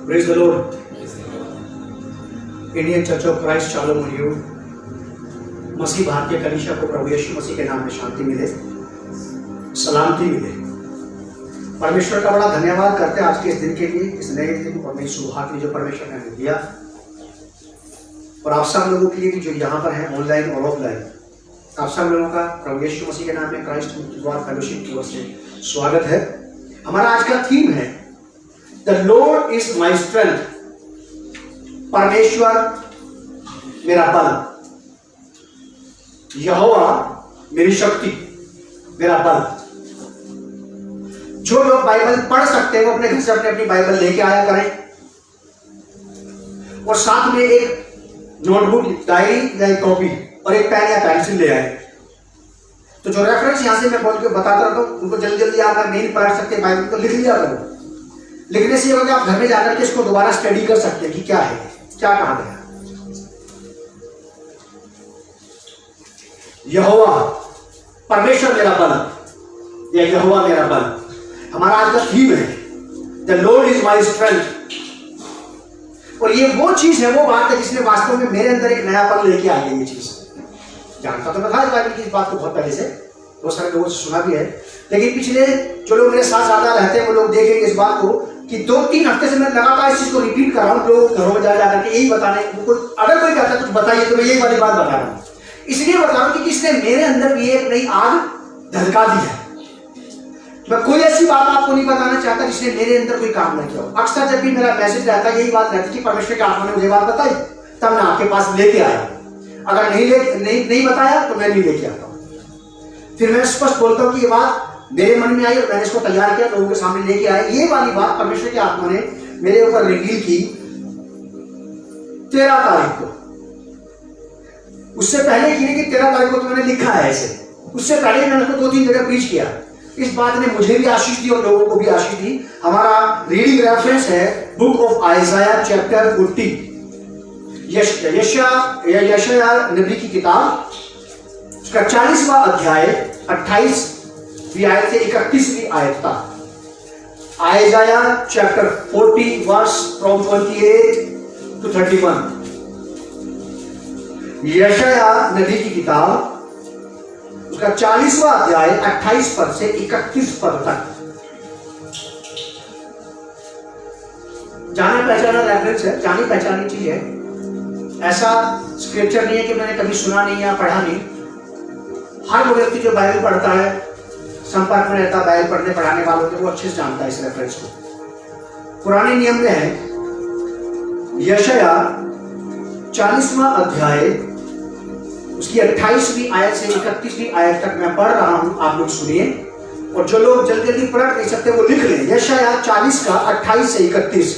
Praise the Lord. Indian church of Christ shalom you. मसीह भारतीय कलीसिया को प्रभु यीशु मसीह के नाम में शांति मिले, सलामती मिले। परमेश्वर का बड़ा धन्यवाद करते हैं आज के इस दिन के लिए, इस नए दिन और नई शुरुआत में जो परमेश्वर ने हमें दिया, और आप सब लोगों के लिए भी जो यहाँ पर हैं ऑनलाइन और ऑफलाइन, आप सब लोगों का प्रभु यीशु मसीह के नाम में क्राइस्ट मुक्तिद्वार फेलोशिप की ओर से स्वागत है। हमारा आज का थीम है the Lord is my strength. परमेश्वर मेरा बल, यहोवा मेरी शक्ति, मेरा बल। जो लोग बाइबल पढ़ सकते हैं वो अपने घर से अपनी बाइबल लेके आया करें, और साथ में एक नोटबुक, डायरी या एक कॉपी और एक पेन या पेंसिल ले आए। तो जो रेफरेंस यहां से मैं बोल के बताता रहता हूं, उनको जल्दी जल्दी आप नहीं पढ़ सकते बाइबल तो लिख लिया करो। लिखने से ये होगा कि आप घर में जाकर के इसको दोबारा स्टडी कर सकते हैं कि क्या है, क्या कहा गया। यहोवा परमेश्वर मेरा बल, या यहोवा मेरा बल हमारा आज का थीम है। The Lord is my strength. और ये वो चीज है, वो बात है जिसने वास्तव में मेरे अंदर एक नयापन लेके आ गई। ये चीज जानता तो मैं था बाइबल की इस बात को बहुत पहले से, बहुत सारे लोगों से सुना भी है, लेकिन पिछले जो लोग मेरे साथ ज्यादा रहते हैं वो लोग देखेंगे इस बात को कि 2-3 हफ्ते से मैं लगातार इस चीज को रिपीट कर रहा हूँ। लोग घरों में जा करके यही बताने, अगर कोई कहता है कुछ बताइए तो मैं यही वाली बात बता रहा हूँ। इसलिए बता रहा हूँ कि किसने मेरे अंदर भी एक नई आग धधका दी है। मैं कोई ऐसी बात आपको नहीं बताना चाहता जिसने मेरे अंदर कोई काम नहीं किया हो। अक्सर जब भी मेरा मैसेज रहता है यही बात रहती कि परमेश्वर के आत्मा ने मुझे बात बताई, तब मैं आपके पास लेके आया। अगर नहीं बताया तो मैं नहीं लेके आता हूँ। फिर मैं स्पष्ट बोलता हूँ कि ये बात मेरे मन में आई और मैंने इसको तैयार किया, लोगों के सामने लेके आया। ये वाली बात परमेश्वर की आत्मा ने मेरे ऊपर रिवील की 13 तारीख को। उससे पहले की कि 13 तारीख को तो मैंने लिखा है ऐसे, उससे पहले मैंने उसको 2-3 जगह प्रीच किया। इस बात ने मुझे भी आशीष दी और लोगों को भी आशीष दी। हमारा रीडिंग रेफरेंस है बुक ऑफ आइजाया चैप्टर 40, यशायाह नबी की किताब, उसका 40वां अध्याय 28वीं आयत से 31वीं आयत तक। Isaiah chapter 40 verse from 28 to 31। यशायाह नबी की किताब, उसका 40वां अध्याय 28 पद से 31 पद तक। जाना पहचाना रेफरेंस है, जानी पहचानी चीज है। ऐसा स्क्रिप्चर नहीं है कि मैंने कभी सुना नहीं या पढ़ा नहीं। हर वो व्यक्ति जो बाइबल पढ़ता है, संपर्क में रहता है बाइबल पढ़ने पढ़ाने वालों के, वो अच्छे से जानता है इस रेफरेंस को। पुराने नियम में है यशायाह 40वां अध्याय, उसकी 28वीं आयत से 31वीं आयत तक मैं पढ़ रहा हूं, आप लोग सुनिए। और जो लोग जल्दी जल्दी पढ़ नहीं सकते वो लिख लें। यशायाह 40 का 28 से 31।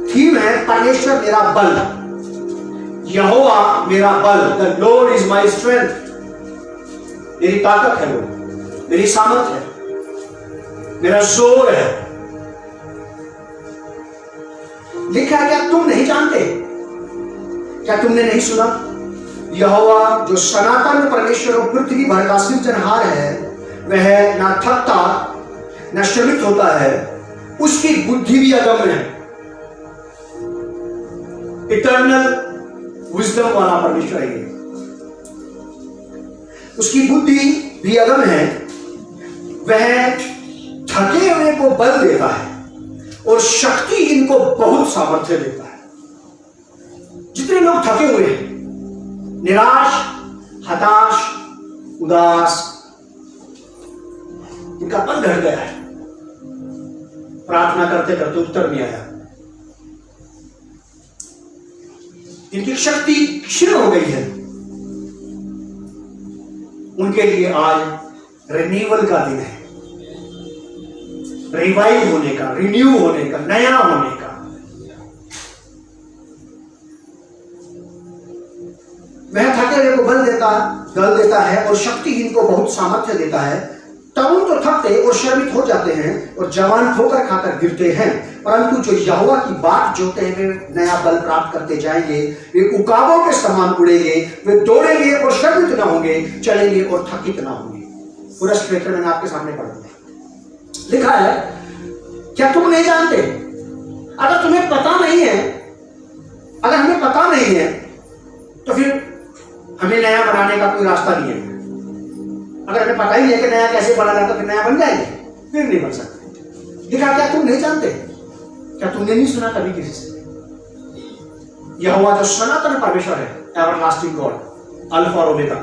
थीम है परमेश्वर मेरा बल, यहोवा मेरा बल। The Lord is my strength. मेरी ताकत है, वो मेरी सामर्थ है, मेरा जोर है। लिखा है, क्या तुम नहीं जानते? क्या तुमने नहीं सुना? यहोवा जो सनातन परमेश्वर और पृथ्वी भर का सृजनहार है, वह ना थकता न श्रमित होता है, उसकी बुद्धि भी अगम्य है। इटर्नल विजडम वाला परमेश्वर है, उसकी बुद्धि भी अगम है। वह थके हुए को बल देता है और शक्ति इनको बहुत सामर्थ्य देता है। जितने लोग थके हुए हैं, निराश, हताश, उदास, इनका मन घट गया है, प्रार्थना करते करते उत्तर नहीं आया, इनकी शक्ति क्षीण हो गई है, उनके लिए आज रिन्यूअल का दिन है। रिवाइव होने का, रिन्यू होने का, नया होने का। वह थके हुए को बल देता है और शक्ति इनको बहुत सामर्थ्य देता है। तरुण तो थकते और श्रमित हो जाते हैं और जवान ठोकर खाकर गिरते हैं, परंतु जो यहोवा की बाट जोते हैं वे नया बल प्राप्त करते जाएंगे। वे उकाबों के समान उड़ेंगे, वे दौड़ेंगे और श्रमित न होंगे, चलेंगे और थकित न होंगे। पूरा स्क्रिप्चर मैंने आपके सामने पढ़ दिया। लिखा है, क्या तुम नहीं जानते? अगर तुम्हें पता नहीं है, अगर हमें पता नहीं है तो फिर हमें नया बनाने का कोई रास्ता नहीं है। अगर हमें पता ही नहीं है कि नया कैसे बना जाता, फिर नया बन जाएंगे? फिर नहीं बन सकते। देखा, क्या तुम नहीं जानते? क्या तुमने नहीं सुना कभी किसी से? यहोवा जो सनातन परमेश्वर है, एवरलास्टिंग गॉड, अल्फा और ओमेगा,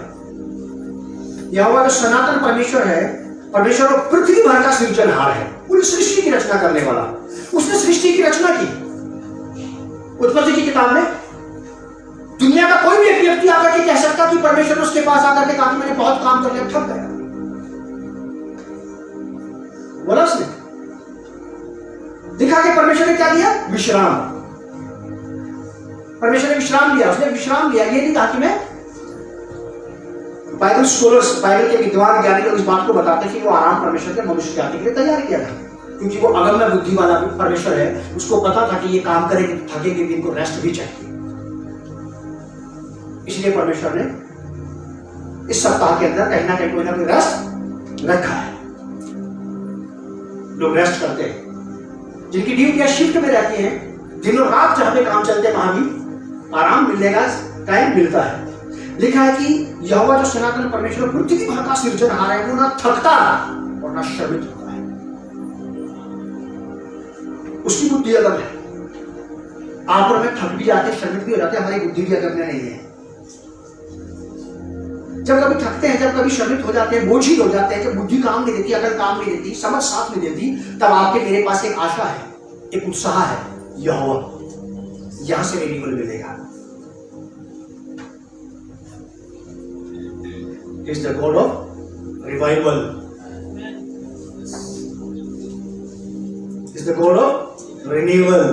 यहोवा जो सनातन परमेश्वर है, परमेश्वर और पृथ्वी भर का सृजनहार है, पूरी सृष्टि की रचना करने वाला। उसने सृष्टि की रचना की। उत्पत्ति की किताब में दुनिया का कोई भी एक व्यक्ति आकर के कह सकता कि परमेश्वर उसके पास आकर के कहा कि मैंने बहुत काम कर लिया, थक गया, बोला उसने। दिखा के परमेश्वर ने क्या दिया? विश्राम। परमेश्वर ने विश्राम लिया, उसने विश्राम लिया। ये नहीं कहा कि मैं, बाइबल स्कॉलर्स, बाइबल के विद्वान ज्ञानी लोग इस बात को बताते हैं कि वो आराम परमेश्वर के मनुष्य जाति के लिए तैयार किया था, क्योंकि वो अगम्य बुद्धि वाला परमेश्वर है। उसको पता था कि ये काम करेंगे, थकेंगे, इनको रेस्ट भी चाहिए। इसलिए परमेश्वर ने इस सप्ताह के अंदर कहीं ना कहीं कोई ना कोई रेस्ट रखा है। लोग रेस्ट करते हैं, जिनकी ड्यूटियां शिफ्ट में रहती हैं, दिनों रात जहां पे काम चलते हैं, वहां भी आराम मिलने का टाइम मिलता है। लिखा है कि यहोवा जो सनातन परमेश्वर पृथ्वी भर का सृजनहार है, वो ना थकता और ना श्रमित होता है। उसकी बुद्धि अलग है। आप और मैं थक भी जाते, श्रमित भी हो जाते, हमारी बुद्धि भी अलग नहीं है। जब कभी थकते हैं, जब कभी श्रमित हो जाते हैं, बोझिल हो जाते हैं, जब बुद्धि काम नहीं देती, अकल काम नहीं देती, समझ साथ नहीं देती, तब आपके मेरे पास एक आशा है, एक उत्साह है। यहोवा यहां से रिन्यूअल मिलेगा। Is the God of revival. Is the God of renewal.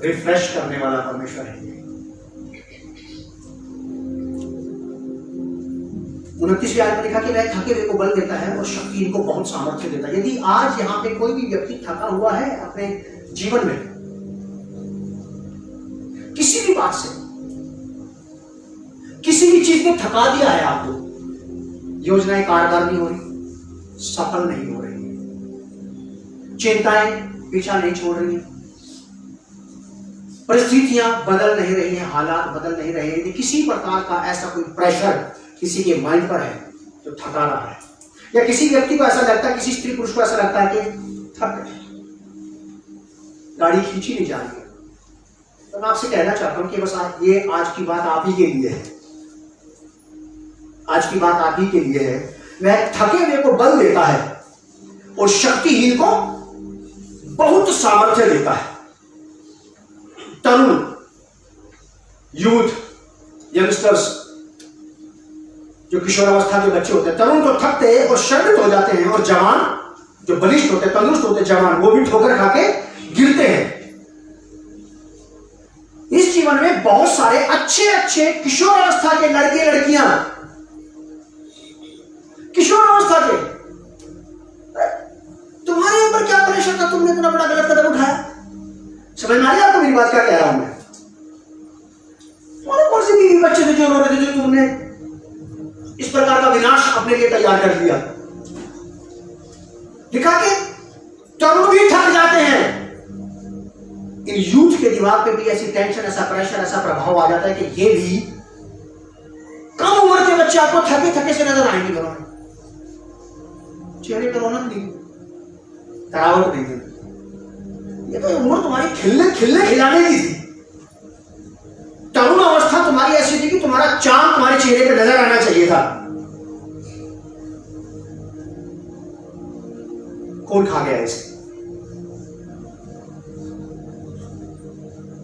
Refresh करने वाला परमेश्वर है। 29वीं आयत में लिखा कि वह थके हुए को बल देता है और शक्ति इनको बहुत सामर्थ्य देता है। यदि आज यहां पे कोई भी व्यक्ति थका हुआ है अपने जीवन में, किसी भी बात से, किसी भी चीज ने थका दिया है आपको, योजनाएं कारगर नहीं हो रही, सफल नहीं हो रही, चिंताएं पीछा नहीं छोड़ रही, परिस्थितियां बदल नहीं रही हैं, हालात बदल नहीं रहे हैं, किसी प्रकार का ऐसा कोई प्रेशर किसी के माइंड पर है जो थका रहा है, या किसी व्यक्ति को ऐसा लगता है, किसी स्त्री पुरुष को ऐसा लगता है कि थक गए, गाड़ी खींची नहीं जा रही है, तो मैं आपसे कहना चाहता हूं कि बस ये आज की बात आप ही के लिए है। आज की बात आप ही के लिए है। वह थके हुए को बल देता है और शक्तिहीन को बहुत सामर्थ्य देता है। तरुण, यूथ, यंगस्टर्स, जो किशोरावस्था के बच्चे होते हैं, तरुण तो थकते हैं और श्रमित हो जाते हैं, और जवान जो बलिष्ठ होते हैं, तंदुरुस्त होते हैं जवान, वो भी ठोकर खा के गिरते हैं। इस जीवन में बहुत सारे अच्छे अच्छे किशोरावस्था के लड़के लड़कियां, किशोरावस्था के, तुम्हारे ऊपर क्या प्रेशर था, तुमने इतना बड़ा गलत कदम उठाया? समझ में आ रही है आपको मेरी बात क्या कह रहा हूं मैं? तुम्हारे कौन से बीवी बच्चे थे जो रो रहे थे, जो तुमने इस प्रकार का विनाश अपने लिए तैयार कर लिया? लिखा के तरुण भी थक जाते हैं। इन यूथ के दिमाग पे भी ऐसी टेंशन, ऐसा प्रेशर, ऐसा प्रभाव आ जाता है कि ये भी कम उम्र के बच्चे आपको थके थके से नजर आएंगे। घरों में चेहरे पर रौनक नहीं, तरावट नहीं। ये तो उम्र तुम्हारी खिलने खिलाने की थी। तरुण अवस्था तुम्हारी ऐसी थी कि तुम्हारा चांद तुम्हारे चेहरे पे नजर आना चाहिए था। कौन खा गया इसे?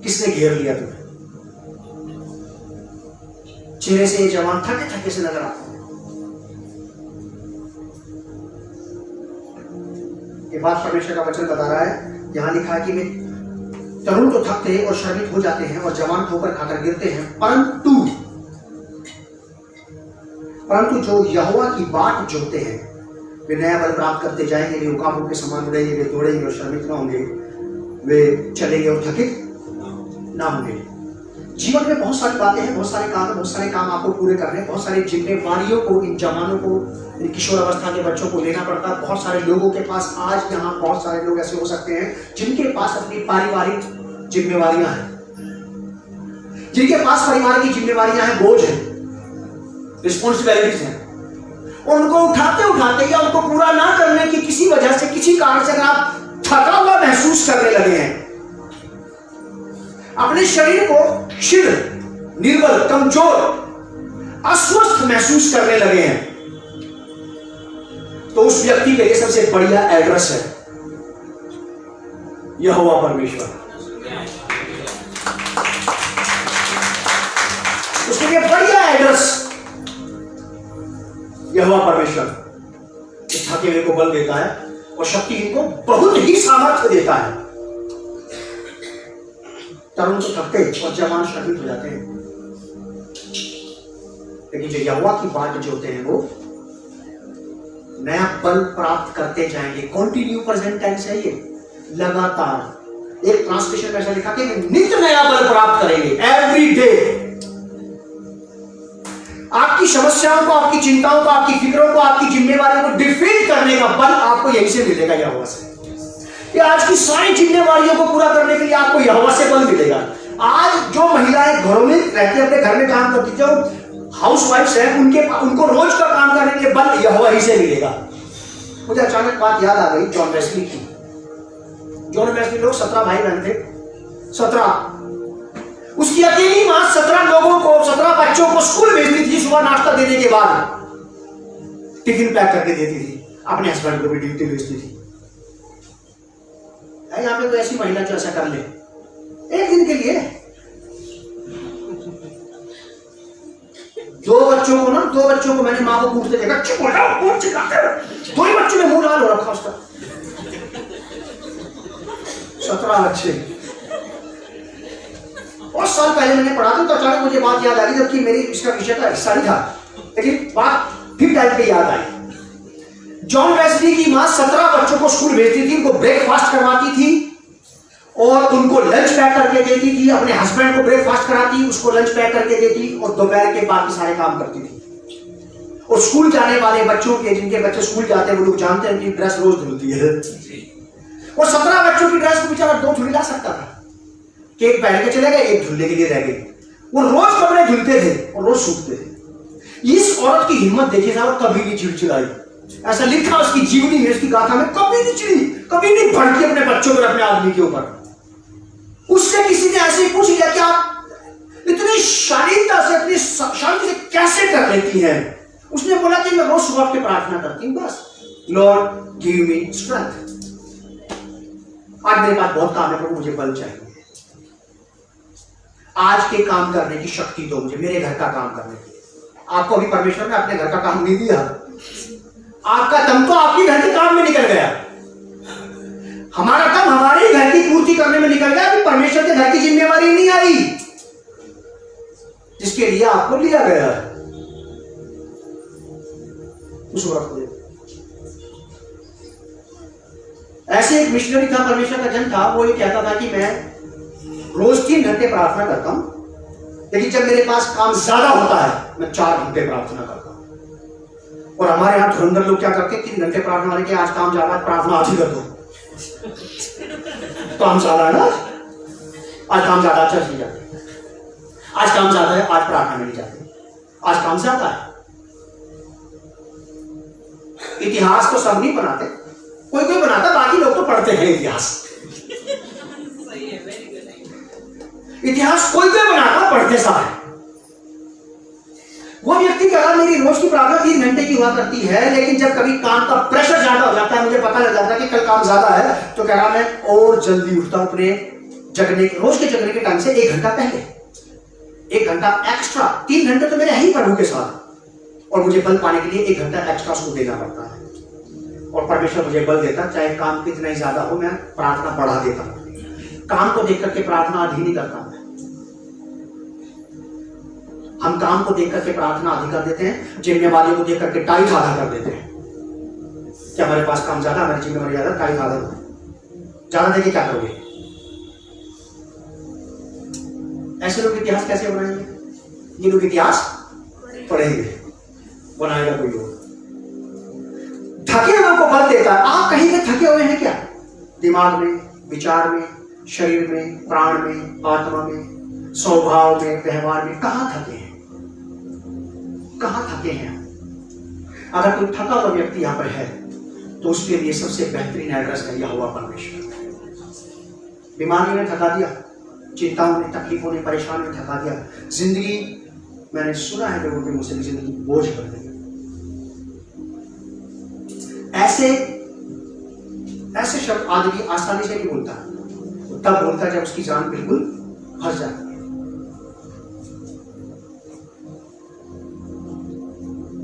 किसने घेर लिया तुम्हें? चेहरे से ये जवान थके थके से नजर आता है। ये बात परमेश्वर का वचन बता रहा है। यहां लिखा है कि वे तरुण तो थकते और श्रमित हो जाते हैं और जवान ठोकर खाकर गिरते हैं, परंतु जो यहोवा की बाट जोते हैं वे नया बल प्राप्त करते जाएंगे। वे उकाबों के समान उड़ेंगे, वे दौड़ेंगे और श्रमित न होंगे, वे चलेंगे और थकित ना होंगे। जीवन में बहुत सारी बातें हैं, बहुत सारे काम हैं, बहुत सारे काम आपको पूरे करने, बहुत सारी जिम्मेवारियों को इन जवानों को, इन किशोर अवस्था के बच्चों को लेना पड़ता है। बहुत सारे लोगों के पास आज यहाँ बहुत सारे लोग ऐसे हो सकते हैं जिनके पास अपनी पारिवारिक जिम्मेवारियां हैं, जिनके पास परिवार की जिम्मेवारियां हैं, बोझ है, रिस्पॉन्सिबिलिटीज हैं, और उनको उठाते उठाते या उनको पूरा ना करने की किसी वजह से, किसी कारण से अगर आप थका हुआ महसूस करने लगे हैं, अपने शरीर को क्षीण, निर्बल, कमजोर, अस्वस्थ महसूस करने लगे हैं, तो उस व्यक्ति के लिए सबसे बढ़िया एड्रेस है यहोवा परमेश्वर। उसके लिए बढ़िया एड्रेस यहोवा परमेश्वर। थके हुए को बल देता है और शक्ति इनको बहुत ही सामर्थ्य देता है। तरुण तो थकते और जवान शहीद हो जाते हैं, लेकिन जो यहोवा की बाट जोते हैं वो नया बल प्राप्त करते जाएंगे। कॉन्टिन्यू प्रेजेंट टेंस है ये, लगातार। एक ट्रांसलेशन में ऐसा लिखा कि नित्य नया बल प्राप्त करेंगे, एवरी डे। आपकी समस्याओं को, आपकी चिंताओं को, आपकी फिक्रों को, आपकी जिम्मेवारियों को डिफीट करने का बल आपको यहीं से मिलेगा, यहोवा से। कि आज की सारी जिम्मेवारियों को पूरा करने के लिए आपको यहोवा से बल मिलेगा। आज जो महिलाएं घरों में रहती है, अपने घर में काम करती, जो हाउसवाइफ्स हैं, उनको रोज का काम करने के लिए बल यहोवा ही से मिलेगा। मुझे अचानक बात याद आ गई जॉन वेस्ली की। जॉन वेस्ली लोग 17 भाई बहन थे, 17। उसकी अकेली मां 17 लोगों को, 17 बच्चों को स्कूल भेजती थी। सुबह नाश्ता देने के बाद टिफिन पैक करके देती थी, अपने हस्बैंड को भी ड्यूटी भेजती थी। यहाँ पे तो ऐसी महिला जो ऐसा कर ले एक दिन के लिए, 2 बच्चों को मैंने माँ को पूछते देखा, चुप हो जाओ, कौन सिखाते हो? 2 ही बच्चों में मुंह लाल हो रखा उसका। 17 बच्चे। बहुत साल पहले मैंने पढ़ा था, तो अचानक मुझे बात याद आ गई, जबकि मेरी इसका विषय का हिस्सा नहीं था, लेकिन बात ठीक टाइम पे याद आई। जॉन वेस्ली की मां 17 बच्चों को स्कूल भेजती थी, उनको ब्रेकफास्ट करवाती थी और उनको लंच पैक करके देती थी। अपने हस्बैंड को ब्रेकफास्ट कराती, उसको लंच पैक करके देती और दोपहर के बाकी सारे काम करती थी। और स्कूल जाने वाले बच्चों के, जिनके बच्चे स्कूल जाते हैं, वो लोग जानते हैं उनकी ड्रेस रोज धुलती है। और 17 बच्चों की ड्रेस को बेचारा 2 थोड़ी ला सकता था कि एक पहन के चले गए, एक धुलने के लिए रह गई। वो रोज कपड़े धुलते थे और रोज सूखते थे। इस औरत की हिम्मत देखिए साहब, कभी नहीं चिड़चिड़ाई। ऐसा लिखा उसकी जीवनी में, उसकी गाथा में, कभी नहीं चिड़ी, कभी नहीं भड़की अपने बच्चों पर, अपने आदमी के ऊपर। उससे किसी ने ऐसे ही पूछ लिया कि आप इतनी शालीनता से, इतनी शांति से कैसे कर लेती हैं? उसने बोला कि मैं रोज सुबह के प्रार्थना करती हूँ, बस। Lord give me strength. आज मेरे पास बहुत काम है, पर मुझे बल चाहिए। आज के काम करने की शक्ति दो मुझे, मेरे घर का काम करने की। आपको अभी परमेश्वर ने अपने घर का काम नहीं दिया, आपका दम तो आपके घर के काम में निकल गया। हमारा दम हमारे घर की पूर्ति करने में निकल गया, अभी परमेश्वर के घर की जिम्मेवारी नहीं आई जिसके लिए आपको लिया गया है। उस वक्त ऐसे एक मिशनरी था, परमेश्वर का जन था। वो ये कहता था कि मैं रोज 3 घंटे प्रार्थना करता हूं, लेकिन जब मेरे पास काम ज्यादा होता है मैं 4 घंटे प्रार्थना करता हूं। और हमारे यहां धुरंधर लोग क्या करते हैं, 3 घंटे प्रार्थना करके, आज काम ज्यादा है, प्रार्थना आधी कर दो। काम ज्यादा है ना, आज काम ज्यादा, अच्छा नहीं जाते। आज काम ज्यादा है, आज प्रार्थना में नहीं जाते। आज काम ज्यादा है। इतिहास तो सब नहीं बनाते, कोई कोई बनाता, बाकी लोग तो पढ़ते हैं इतिहास। इतिहास कोई कोई बनाता, पढ़ते सारे। वो व्यक्ति कहा मेरी रोज की प्रार्थना 3 घंटे की हुआ करती है, लेकिन जब कभी काम का प्रेशर ज्यादा हो जाता है, मुझे पता लग जाता है कि कल काम ज्यादा है, तो कह रहा मैं और जल्दी उठता हूं अपने जगने के, रोज के जगने के टाइम से 1 घंटा पहले, 1 घंटा एक्स्ट्रा। 3 घंटे तो मेरे है ही प्रभु के साथ, और मुझे बल पाने के लिए 1 घंटा एक्स्ट्रा उसको देना पड़ता है। और परमेश्वर मुझे बल देता, चाहे काम कितना ही ज्यादा हो, मैं प्रार्थना बढ़ा देता हूं। काम को देख करके प्रार्थना आधी नहीं करता। हम काम को देख करके प्रार्थना आधी कर देते हैं, जिम्मेवारियों को देख करके टाइम आधा कर देते हैं। क्या हमारे पास काम ज्यादा, हमारी जिम्मेवारी ज्यादा, टाइम आधा। ज्यादा देके क्या करोगे? ऐसे लोग इतिहास कैसे बनाएंगे? ये लोग इतिहास पढ़ेंगे, बनाएगा कोई लोग। थके हुए को बल देता है। आप कहीं पे थके हुए हैं क्या? दिमाग में, विचार में, शरीर में, प्राण में, आत्मा में, स्वभाव में, व्यवहार में, कहां थके हैं? कहां थके हैं? अगर कोई थका हुआ व्यक्ति यहां पर है तो उसके लिए सबसे बेहतरीन एड्रेस है यहोवा परमेश्वर। बीमारियों ने थका दिया, चिंताओं ने, तकलीफों ने, परेशानियों ने थका दिया, जिंदगी, मैंने सुना है लोगों के मुझसे, जिंदगी बोझ कर दी। ऐसे शब्द आदमी आसानी से नहीं बोलता, तब बोलता है जब उसकी जान बिल्कुल फंस जाती है।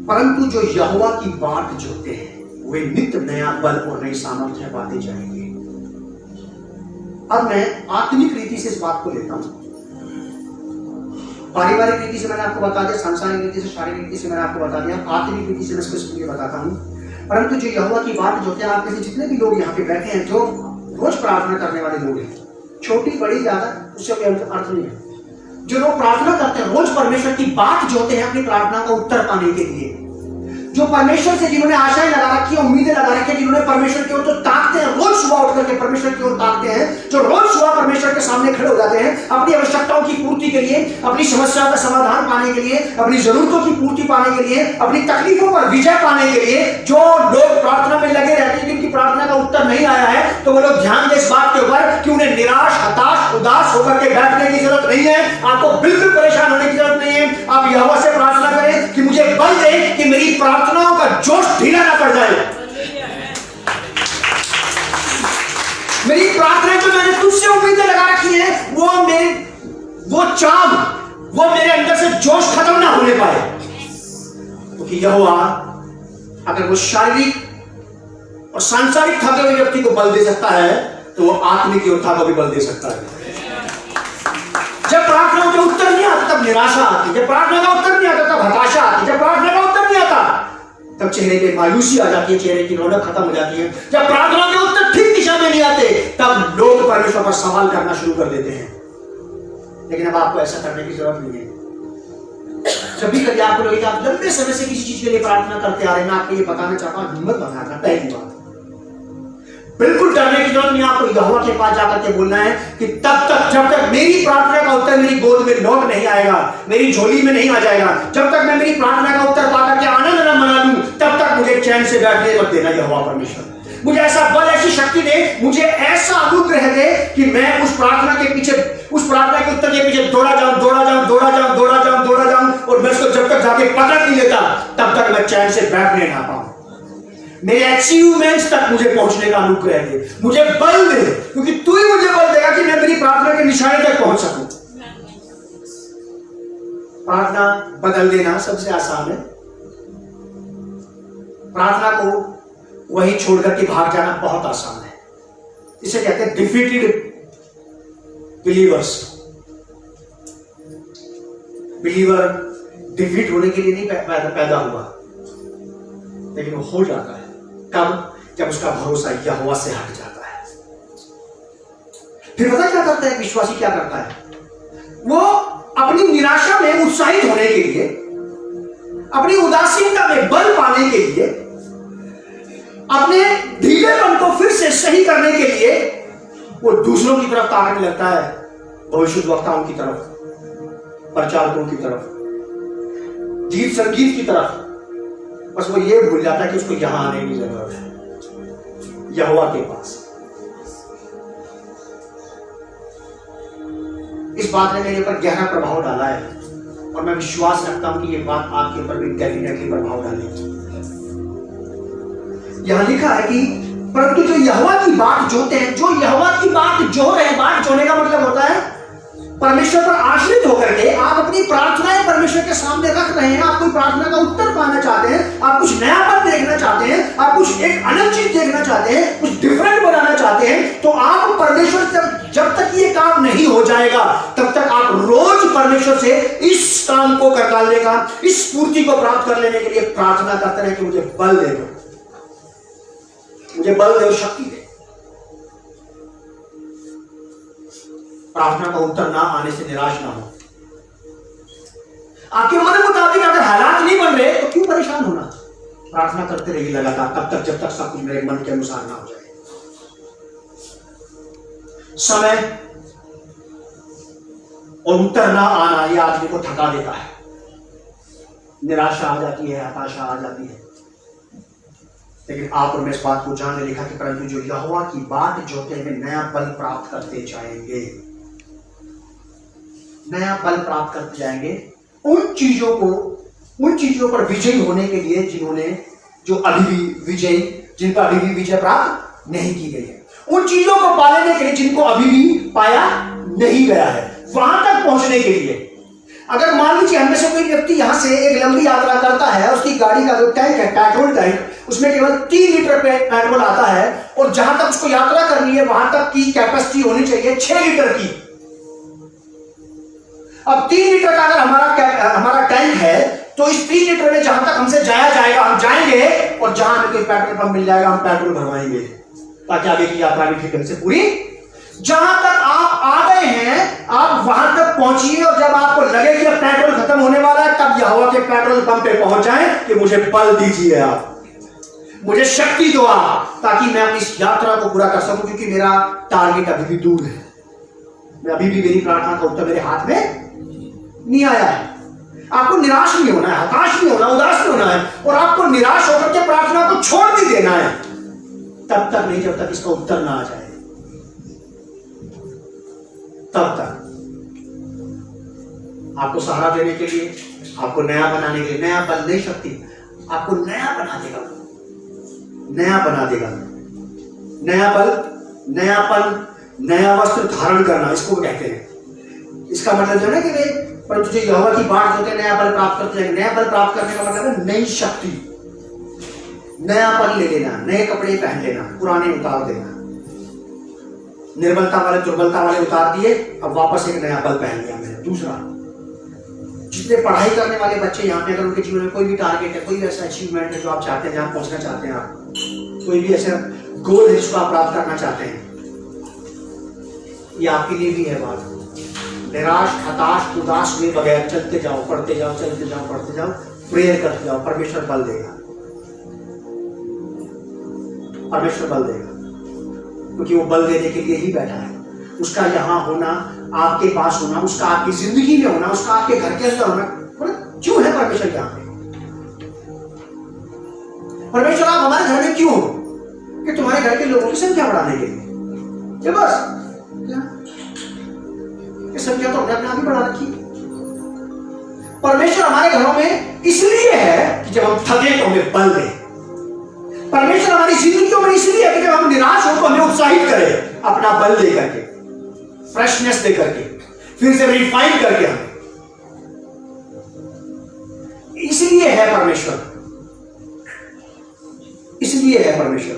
परंतु जो यहोवा की बाट जोते हैं वे नित्य नया बल और नई सामर्थ्य पाते जाएंगे। अब मैं आत्मिक रीति से इस बात को लेता हूं। पारिवारिक रीति से मैंने आपको बता दिया, सांसारिक रीति से, शारीरिक रीति से मैंने आपको बता दिया, आत्मिक रीति से मैं इसको बताता हूं। परंतु जो यहोवा की बाट जोते हैं, आप में से जितने भी लोग यहाँ पे बैठे हैं जो रोज प्रार्थना करने वाले लोग हैं, छोटी बड़ी ज्यादा उससे कोई अर्थ नहीं है, जो लोग प्रार्थना करते हैं, रोज परमेश्वर की बात जोते हैं अपनी प्रार्थना का उत्तर पाने के लिए, जो परमेश्वर से जिन्होंने आशाएं लगा रखी है, उम्मीदें लगा रखी है, जिन्होंने परमेश्वर की ओर जो ताकते हैं, रोज सुबह उठ करके परमेश्वर की ओर ताकते हैं, जो रोज सुबह परमेश्वर के सामने खड़े हो जाते हैं अपनी आवश्यकताओं की पूर्ति के लिए, अपनी समस्याओं का समाधान पाने के लिए, अपनी जरूरतों की पूर्ति पाने के लिए, अपनी तकलीफों पर विजय पाने के लिए, जो लोग प्रार्थना में लगे रहते हैं, जिनकी प्रार्थना का उत्तर नहीं आया है, तो वो लोग ध्यान दें इस बात के ऊपर कि उन्हें निराश, हताश, उदास होकर के बैठने की जरूरत नहीं है। आपको बिल्कुल परेशान होने की जरूरत नहीं है। आप यहोवा से प्रार्थना करें कि मुझे बल दे कि मेरी प्रार्थनाओं का जोश ढीला ना पड़ जाए। मेरी प्रार्थना जो मैंने तुझसे उम्मीदें लगा रखी है, वो मेरे अंदर से जोश खत्म ना होने पाए। क्योंकि यहोवा अगर वो शारीरिक और सांसारिक थके हुए व्यक्ति को बल दे सकता है, तो वो आत्मिक योद्धा को भी बल दे सकता है। जब प्रार्थना का उत्तर नहीं आता तब निराशा आती, जब प्रार्थना का उत्तर नहीं आता तब हताशा आती, जब प्रार्थना का उत्तर नहीं आता तब चेहरे पे मायूसी आ जाती है, चेहरे की रौनक खत्म हो जाती है। जब प्रार्थना के उत्तर ठीक दिशा में नहीं आते तब लोग परमेश्वर पर सवाल करना शुरू कर देते हैं। लेकिन अब आपको ऐसा करने की जरूरत नहीं है। जब भी कभी आपको लगे कि आप लंबे समय से किसी चीज के लिए प्रार्थना करते आ रहे हैं, मैं आपको ये बताना चाहता हूं, हिम्मत बनाना। पहली बात, बिल्कुल डरने की जरूरत नहीं। आपको यहोवा के पास जाकर के बोलना है कि तब तक जब तक मेरी प्रार्थना का उत्तर मेरी गोद में लौट नहीं आएगा, मेरी झोली में नहीं आ जाएगा, जब तक मैं मेरी प्रार्थना का उत्तर पाकर के आनंद न मना लूं, तब तक मुझे चैन से बैठने मत देना यहोवा परमेश्वर। मुझे ऐसा बल, ऐसी शक्ति दे, मुझे ऐसा अनुग्रह दे कि मैं उस प्रार्थना के पीछे, उस प्रार्थना के उत्तर के पीछे दौड़ा जाऊं और मैं उसको जब तक जाके पकड़ नहीं लेता तब तक मैं चैन से बैठने ना पाऊं। मेरे अचीवमेंट्स तक मुझे पहुंचने का अनुग्रह दे, मुझे बल दे, क्योंकि तू ही मुझे बल देगा कि मैं मेरी प्रार्थना के निशाने तक पहुंच सकूं। प्रार्थना बदल देना सबसे आसान है, प्रार्थना को वही छोड़कर के भाग जाना बहुत आसान है। इसे कहते हैं डिफीटेड बिलीवर्स। बिलीवर डिफीट होने के लिए नहीं पैदा हुआ, लेकिन वो हो जाता है कब? जब उसका भरोसा यहोवा से हट जाता है। फिर पता क्या करता है विश्वासी? क्या करता है? वो अपनी निराशा में उत्साहित होने के लिए, अपनी उदासीनता में बल पाने के लिए, अपने ढीलेपन को फिर से सही करने के लिए वो दूसरों की तरफ ताकने लगता है, भविष्यद्वक्ताओं की तरफ, प्रचारकों की तरफ, गीत संगीत की तरफ। बस वो ये भूल जाता है कि उसको यहां आने की जरूरत है, यहोवा के पास। इस बात ने मेरे ऊपर गहरा प्रभाव डाला है और मैं विश्वास रखता हूं कि ये बात आपके ऊपर भी डेफिनेटली प्रभाव डालेगी। यहां लिखा है कि परंतु जो यहोवा की बात जोते हैं, जो यहोवा की बात जो रहे हैं, बात जोने का मतलब होता है परमेश्वर पर आश्रित होकर के आप अपनी प्रार्थनाएं परमेश्वर के सामने रख रहे हैं। आप कोई प्रार्थना का उत्तर पाना चाहते हैं, आप कुछ नयापन देखना चाहते हैं, आप कुछ एक अलग चीज देखना चाहते हैं, कुछ डिफरेंट बनाना चाहते हैं, तो आप परमेश्वर से जब तक ये काम नहीं हो जाएगा तब तक आप रोज परमेश्वर से इस काम को करने का, इस पूर्ति को प्राप्त कर लेने के लिए प्रार्थना करते रहे कि मुझे बल दे दो, मुझे बल दे, शक्ति दे। प्रार्थना का उत्तर ना आने से निराश ना हो। आपके मन मुताबिक अगर हालात नहीं बन रहे तो क्यों परेशान होना? प्रार्थना करते रहिए लगातार, तब तक जब तक सब कुछ मेरे मन के अनुसार ना हो जाए। समय और उत्तर ना आना ये आदमी को थका देता है, निराशा आ जाती है, हताशा आ जाती है। लेकिन आप और मैं इस बात को जानने लिखा कि परंतु जो यहोवा की बाट जोते हुए नया बल प्राप्त करते जाएंगे, नया बल प्राप्त करते जाएंगे उन चीजों पर विजयी होने के लिए जो अभी भी जिन पर अभी भी विजय प्राप्त नहीं की गई है, उन चीजों को पाने के लिए जिनको अभी भी पाया नहीं गया है, वहां तक पहुंचने के लिए। अगर मान लीजिए हम में से कोई व्यक्ति यहां से एक लंबी यात्रा करता है, उसकी गाड़ी का जो टैंक है, पेट्रोल टैंक, उसमें केवल 3 लीटर पेट्रोल आता है, और जहां तक उसको यात्रा करनी है वहां तक की कैपेसिटी होनी चाहिए 6 लीटर की। अब 3 लीटर का अगर हमारा टैंक है, तो इस 3 लीटर में जहां तक हमसे जाया जाएगा हम जाएंगे, और जहां हमें कोई पेट्रोल पंप मिल जाएगा हम पेट्रोल भरवाएंगे, ताकि आगे की यात्रा भी ठीक ढंग से पूरी। जहां तक आप आ गए हैं आप वहां तक पहुंचिए, और जब आपको लगे कि अब पेट्रोल खत्म होने वाला है, तब यहोवा के पेट्रोल पंप पे पहुंच जाएं कि मुझे बल दीजिए, आप मुझे शक्ति दो आप, ताकि मैं अपनी इस यात्रा को पूरा कर सकूं, क्योंकि मेरा टारगेट अभी भी दूर है। मैं अभी भी मेरी प्रार्थना का उत्तर मेरे हाथ में नहीं आया है। आपको निराश नहीं होना है, हताश नहीं होना, उदास नहीं होना है, और आपको निराश होकर के प्रार्थना को छोड़ नहीं देना है, तब तक नहीं जब तक इसका उत्तर ना आ जाए, तब तक। आपको सहारा देने के लिए, आपको नया बनाने के लिए, नया बल नहीं शक्ति, आपको नया बना देगा, नया बना देगा। नया बल, नयापन, नया वस्त्र धारण करना, इसको कहते हैं। इसका मतलब जो है ना कि परंतु जो यहोवा की बाट होते हैं नया बल प्राप्त करते हैं। नया बल प्राप्त करने का मतलब है नई शक्ति, नया बल ले लेना, नए कपड़े पहन लेना, पुराने उतार देना। निर्बलता वाले दुर्बलता वाले उतार दिए, अब वापस एक नया बल पहन लिया मैंने। दूसरा, जितने पढ़ाई करने वाले बच्चे यहाँ पे, अगर उनके जीवन में कोई भी टारगेट है, कोई भी ऐसा अचीवमेंट है जो आप चाहते हैं, जहां पहुंचना चाहते हैं आप, कोई भी ऐसा गोल है जिसको आप प्राप्त करना चाहते हैं, ये आपके लिए भी है बात। निराश, हताश, उदास हुए बगैर चलते जाओ, पढ़ते जाओ, चलते जाओ, पढ़ते जाओ, प्रेयर करते जाओ, परमेश्वर बल देगा, परमेश्वर बल देगा, क्योंकि वो बल देने के लिए ही बैठा है। उसका यहाँ होना, आपके पास होना, उसका आपकी जिंदगी में होना, उसका आपके घर के अंदर होना, क्यों है परमेश्वर यहाँ पे? परमेश्वर आप हमारे घर में क्यों हो? कि तुम्हारे घर के लोगों की संख्या बढ़ाने के लिए, ये बस। संख्या तो अपने आप ही बढ़ा रखी। परमेश्वर हमारे घरों में इसलिए है कि जब हम थके तो हमें बल दे। परमेश्वर हमारी जिंदगियों में इसलिए है कि जब हम निराश हो तो हमें उत्साहित करे, अपना बल दे करके, फ्रेशनेस दे करके, फिर से रिफाइन करके हमें। इसलिए है परमेश्वर, इसलिए है परमेश्वर।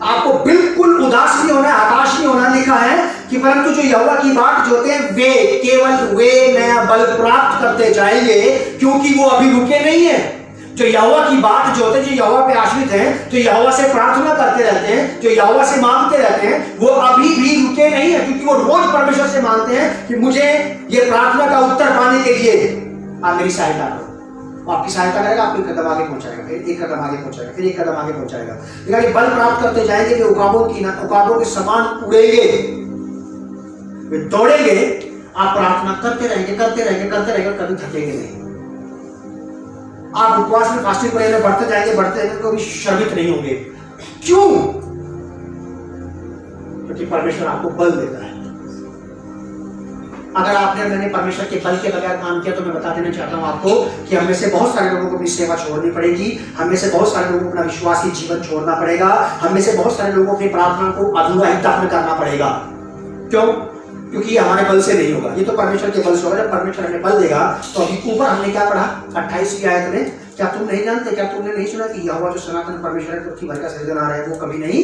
आपको बिल्कुल उदास नहीं होना है, हताश नहीं होना। लिखा है कि परंतु जो यहोवा की बाट जोते हैं वे, केवल वे नया बल प्राप्त करते जाएंगे, क्योंकि वो अभी रुके नहीं है। जो यहोवा की बाट जोते, जो यहोवा पे आश्रित हैं, जो यहोवा से प्रार्थना करते रहते हैं, जो यहोवा से मांगते रहते हैं, वो अभी भी रुके नहीं है, क्योंकि वो रोज परमेश्वर से मांगते हैं कि मुझे ये प्रार्थना का उत्तर पाने के लिए आप मेरी सहायता करो। आपकी सहायता करेगा, आपको एक कदम आगे पहुंचाएगा, फिर एक कदम आगे पहुंचाएगा, फिर एक कदम आगे पहुंचाएगा। लेकिन बल प्राप्त करते जाएंगे, वे उकाबों के समान उड़ेंगे, वे दौड़ेंगे। आप प्रार्थना करते रहेंगे, करते रहेंगे, करते रहेंगे, कभी थकेंगे नहीं। आप उपवास में, फास्टिंग प्रेयर में बढ़ते जाएंगे, बढ़ते जाएंगे, कभी श्रमित नहीं होंगे। क्यों? क्योंकि परमेश्वर आपको बल देता है। अगर आपने मैंने परमेश्वर के बल के बगैर काम किया तो मैं बता देना चाहता हूं आपको कि हम में से बहुत सारे लोगों को अपनी सेवा छोड़नी पड़ेगी। हम में से बहुत सारे लोगों को अपना विश्वासी जीवन छोड़ना पड़ेगा। हम में से बहुत सारे लोगों को अपनी प्रार्थना को अधूरा ही दफन करना पड़ेगा। क्यों? क्योंकि ये हमारे बल से नहीं होगा, ये तो परमेश्वर के बल से होगा। जब परमेश्वर हमें बल देगा तो अभी ऊपर हमने क्या पढ़ा 28वीं आयत में, क्या तुम नहीं जानते, क्या तुमने नहीं सुना कि यहोवा जो सनातन परमेश्वर है, पृथ्वी भर का सृजनहार है, वो कभी नहीं,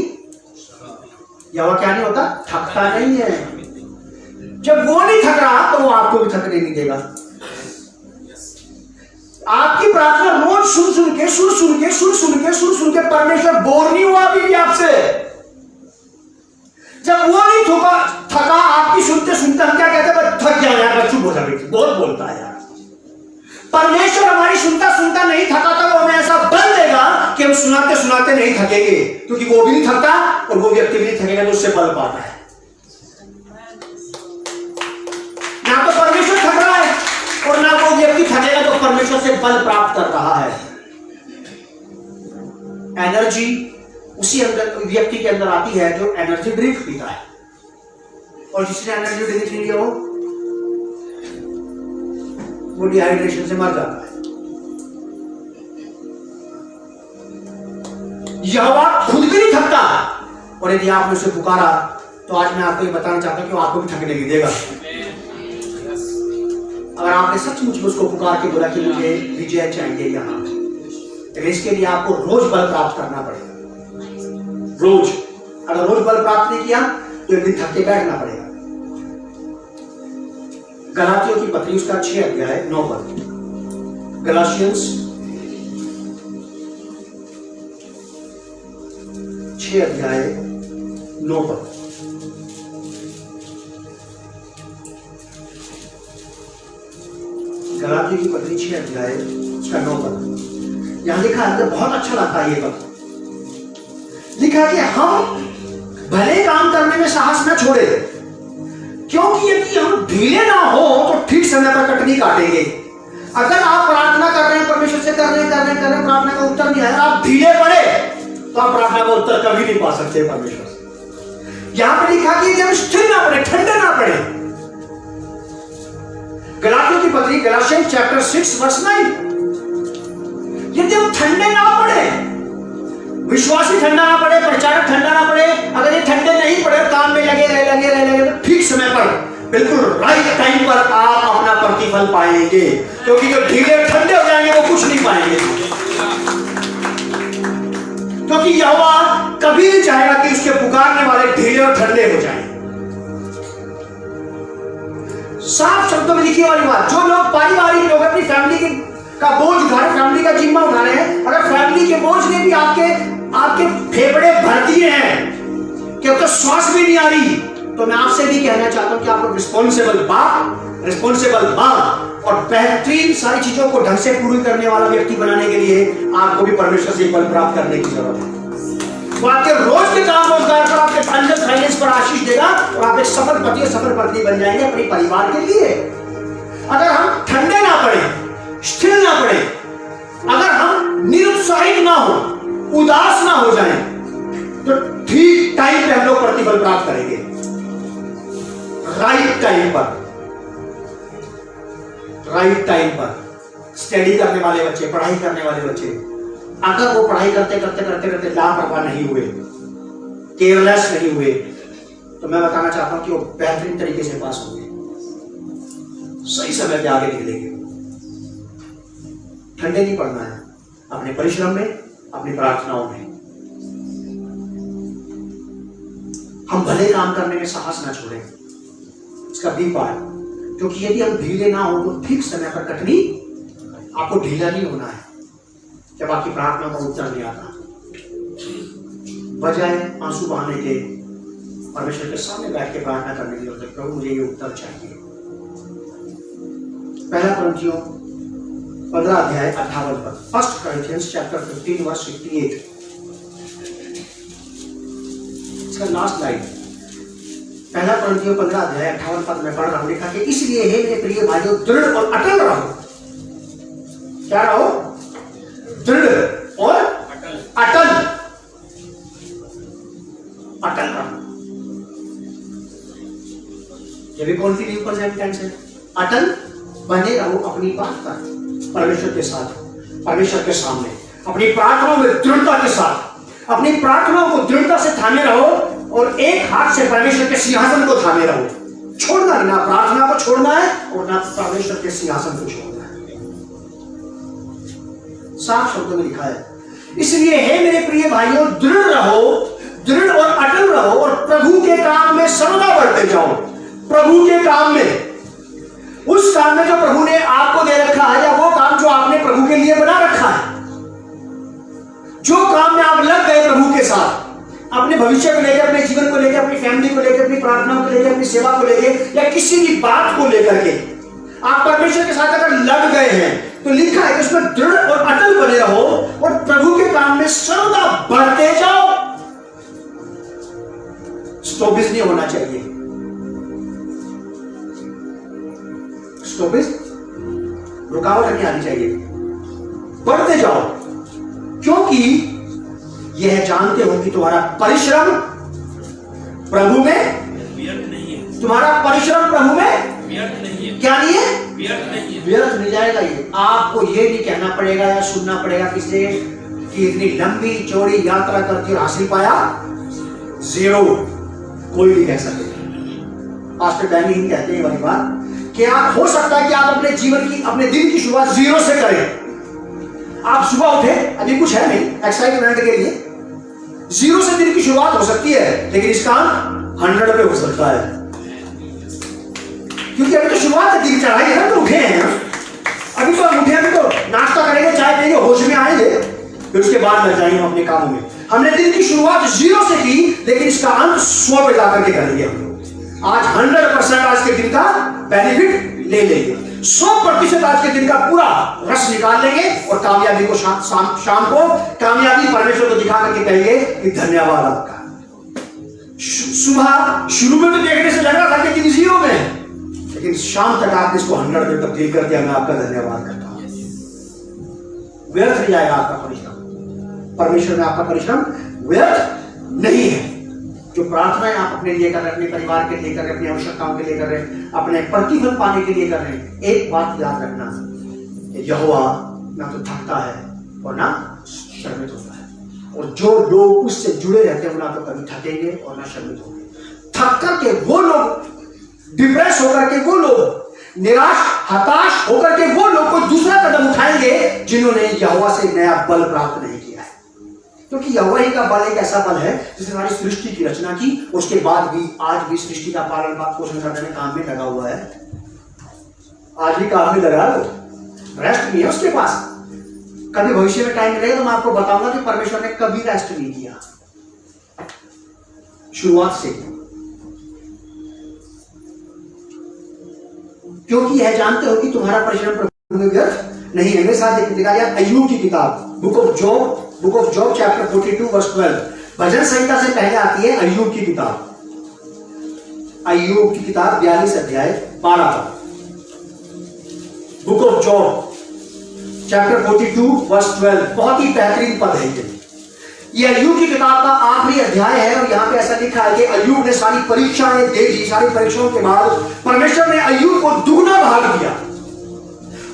यहोवा क्या नहीं होता, थकता नहीं है। जब वो नहीं थक रहा तो वो आपको भी थकने नहीं देगा। आपकी प्रार्थना रोज सुन सुन के परमेश्वर बोर नहीं हुआ अभी भी आपसे। जब वो नहीं थका आपकी सुनते सुनते हम क्या कहते हैं, थक गया यार, चुप हो जा, बहुत बोलता है यार। परमेश्वर हमारी सुनता सुनता नहीं थका था, वो हमें ऐसा बल देगा कि हम सुनाते सुनाते नहीं थकेंगे, क्योंकि वो भी नहीं थकता और वो व्यक्ति भी नहीं थकेगा, तो उससे बल पाता है। ना तो परमेश्वर थक रहा है और ना वो व्यक्ति थकेगा, तो परमेश्वर से बल प्राप्त कर रहा है। एनर्जी उसी अंदर व्यक्ति के अंदर आती है जो एनर्जी ड्रिंक पीता है, और जिसने एनर्जी ड्रिंक नहीं लिया वो डिहाइड्रेशन से मर जाता है। यहोवा खुद भी नहीं थकता, और यदि आपने उसे पुकारा तो आज मैं आपको ये बताना चाहता हूं कि वो आपको भी थकने नहीं देगा। अगर आपने सचमुच में उसको पुकार के बोला कि मुझे विजय चाहिए यहां, तो इसके लिए आपको रोज बल प्राप्त करना पड़ेगा। रोज, अगर रोज बल प्राप्त नहीं किया तो एक दिन थक के बैठना पड़ेगा। गलातियों की पत्री उसका 6 अध्याय 9 पद, गलाशियंस 6 अध्याय 9 पद। गलातियों की पत्री 6 अध्याय उसका 9 पद। यहां लिखा है, बहुत अच्छा लगता है ये पद। लिखा है कि हम भले काम करने में साहस न छोड़े, क्योंकि यदि हम ढीले ना हो तो ठीक समय पर कटनी काटेंगे। अगर आप प्रार्थना कर रहे हैं, परमेश्वर से कर रहे हैं, प्रार्थना का उत्तर नहीं आया, आप ढीले पड़े तो आप प्रार्थना का उत्तर कभी नहीं पा सकते परमेश्वर से। यहां पर लिखा कि जब स्थिर ना पड़े, ठंडे ना पड़े। गलातियों की पत्री गलाशियंस चैप्टर 6 वर्स 9, यदि हम ठंडे ना पड़े, विश्वासी ठंडा ना पड़े, प्रचारक ठंडा ना पड़े, अगर ये ठंडे नहीं पड़े, काम में लगे रहे तो ठीक समय पर, बिल्कुल राइट टाइम पर आप अपना प्रतिफल पाएंगे। क्योंकि जो ढीले ठंडे हो जाएंगे वो कुछ नहीं पाएंगे, क्योंकि यहोवा कभी नहीं चाहेगा कि उसके पुकारने वाले ढीले और ठंडे हो जाएं। साफ शब्दों में लिखी वाली बात, जो लोग पारिवारिक लोग अपनी फैमिली का बोझ उठा रहे, फैमिली का जिम्मा उठा रहे हैं, अगर फैमिली के बोझ ने भी आपके फेफड़े भर दिए हैं कि अब तो श्वास भी नहीं आ रही, तो मैं आपसे भी कहना चाहता हूं कि आप लोग रिस्पॉन्सिबल मां और बेहतरीन सारी चीजों को ढंग से पूरी करने वाला व्यक्ति बनाने के लिए आपको भी परमेश्वर से बल प्राप्त करने की जरूरत है। वो आपके रोज के काम रोजगार पर, आपके फाइनेंस पर आशीष देगा और आप एक सफल पति और सफल पत्नी बन जाएंगे अपने परिवार के लिए। अगर हम ठंडे ना पड़े, स्थिर ना पड़े, अगर हम निरुत्साहित ना हो, उदास ना हो जाएं, तो ठीक टाइम पे हम लोग प्रतिफल प्राप्त करेंगे। राइट टाइम पर स्टडी करने वाले बच्चे, पढ़ाई करने वाले बच्चे, अगर वो पढ़ाई करते लापरवाह नहीं हुए, केयरलेस नहीं हुए, तो मैं बताना चाहता हूं कि वो बेहतरीन तरीके से पास होंगे, सही समय पे आगे निकलेंगे। ठंडे नहीं पड़ना है अपने परिश्रम में, अपनी प्रार्थनाओं में। हम भले काम करने में साहस ना छोड़ें, इसका बी पार्ट, क्योंकि यदि हम ढीले ना हो तो ठीक समय पर कटनी, आपको ढीला नहीं होना है जब आपकी प्रार्थना का उत्तर नहीं आता। बजाय आंसू बहाने के परमेश्वर के सामने बैठ के प्रार्थना करने की जरूरत है, प्रभु मुझे ये उत्तर चाहिए। पहला कुरिन्थियों 15 अध्याय 58 पद, 1 Corinthians chapter 15 verse 58, इसका लास्ट लाइन। पहला कुरिन्थियों 15 अध्याय 58 पद में पढ़ रहा हूं, लिखा कि इसलिए हे मेरे प्रिय भाइयों, दृढ़ और अटल रहो। क्या रहो? दृढ़ और अटल रहो। ये भी कौन सी न्यू प्रेजेंट टेंस है? अटल बने रहो अपनी बात पर, परमेश्वर के साथ, परमेश्वर के सामने, अपनी प्रार्थनाओं में दृढ़ता के साथ, अपनी प्रार्थनाओं को दृढ़ता से थामे रहो और एक हाथ से परमेश्वर के सिंहासन को थामे रहो। छोड़ना नहीं, ना प्रार्थना को छोड़ना है और ना परमेश्वर के सिंहासन को छोड़ना है। साफ शब्दों में लिखा है, इसलिए हे मेरे प्रिय भाइयों, दृढ़ रहो, दृढ़ और अटल रहो और प्रभु के काम में सर्वदा बढ़ते जाओ। प्रभु के काम में, उस काम में जो प्रभु ने आपको दे रखा है, या वो काम जो आपने प्रभु के लिए बना रखा है, जो काम में आप लग गए प्रभु के साथ, अपने भविष्य को लेकर, अपने जीवन को लेकर, अपनी फैमिली को लेके, अपनी सेवा को लेके, या किसी भी बात को लेकर के आप परमेश्वर के साथ अगर लड़ गए हैं, तो लिखा है कि उसमें दृढ़ और अटल बने रहो और प्रभु के काम में सर्वदा बढ़ते जाओ। स्टॉपिज नहीं होना चाहिए, स्टॉपिज, रुकावट नहीं आनी चाहिए, बढ़ते जाओ, क्योंकि यह जानते हो कि तुम्हारा परिश्रम प्रभु में व्यर्थ नहीं है। तुम्हारा परिश्रम प्रभु में व्यर्थ नहीं है। क्या नहीं है? व्यर्थ नहीं है। व्यर्थ नहीं जाएगा। ये आपको ये नहीं कहना पड़ेगा या सुनना पड़ेगा किसी कि इतनी लंबी चौड़ी यात्रा करके हासिल पाया जीरो, कोई नहीं कह सकते। पास्टर डैनी ही कहते हैं वाली बात कि आप, हो सकता है कि आप अपने जीवन की, अपने दिन की शुरुआत जीरो से करें। आप सुबह उठे, अभी कुछ है नहीं एक्साइटमेंट के लिए, जीरो से दिन की शुरुआत हो सकती है, लेकिन इसका 100 पे हो सकता है, क्योंकि अभी तो शुरुआत है, दिन चढ़ाई है, तो उठे हैं, अभी तो हम उठे, अभी तो नाश्ता करेंगे, चाय पिएंगे, होश में आएंगे, फिर उसके बाद लग जाएंगे अपने कामों में। हमने दिन की शुरुआत जीरो से की, लेकिन इसका अंत 100 पे जाकर के करेंगे हम लोग। आज 100% आज के दिन का बेनिफिट ले लेंगे, 100% आज के दिन का पूरा रस निकाल लेंगे और कामयाबी को शाम को कामयाबी परमेश्वर को दिखा करके कहेंगे कि धन्यवाद आपका। सुबह शुरू में तो देखने से लग रहा था कि जीरो में, लेकिन शाम तक आप इसको 100 में तब्दील कर दिया। मैं आपका धन्यवाद करता हूं। व्यर्थ नहीं जाएगा आपका परिश्रम, परमेश्वर में आपका परिश्रम व्यर्थ नहीं है। जो प्रार्थनाएं आप अपने लिए कर रहे हैं, अपने परिवार के लिए कर रहे हैं, अपनी आवश्यकताओं के लिए कर रहे हैं, अपने प्रतिफल पाने के लिए कर रहे हैं, एक बात याद रखना, यहोवा ना तो थकता है और ना श्रमित होता है। और जो लोग उससे जुड़े रहते हैं, ना तो कभी थकेंगे और ना श्रमित होंगे। थक करके वो लोग, डिप्रेस होकर के वो लोग, निराश हताश होकर के वो लोग कोई दूसरा कदम उठाएंगे जिन्होंने यहोवा से नया बल प्राप्त नहीं किया है। क्योंकि यहोवा ही का बल एक ऐसा बल है जिसने हमारी सृष्टि की रचना की, उसके बाद भी आज भी सृष्टि का पालन पोषण करने में काम में लगा हुआ है। आज भी काम में लगा, रेस्ट नहीं है उसके पास। कभी भविष्य में टाइम मिलेगा तो मैं आपको बताऊंगा कि परमेश्वर ने कभी रेस्ट नहीं किया शुरुआत से, क्योंकि यह जानते हो कि तुम्हारा परिश्रम प्रभु में व्यर्थ नहीं है। मेरे साथ एक लिखा गया अय्यूब की किताब, book of Job chapter 42 verse 12। भजन संहिता से पहले आती है अय्यूब की किताब, अय्यूब की किताब 42 अध्याय 12। Book of Job chapter 42 verse 12, बहुत ही बेहतरीन पद है ये अय्यूब की किताब का आखिरी अध्याय है। और यहाँ पे ऐसा लिखा है कि अय्यूब ने सारी परीक्षाएं दे दी, सारी परीक्षाओं के बाद परमेश्वर ने अय्यूब को दुगना भाग दिया।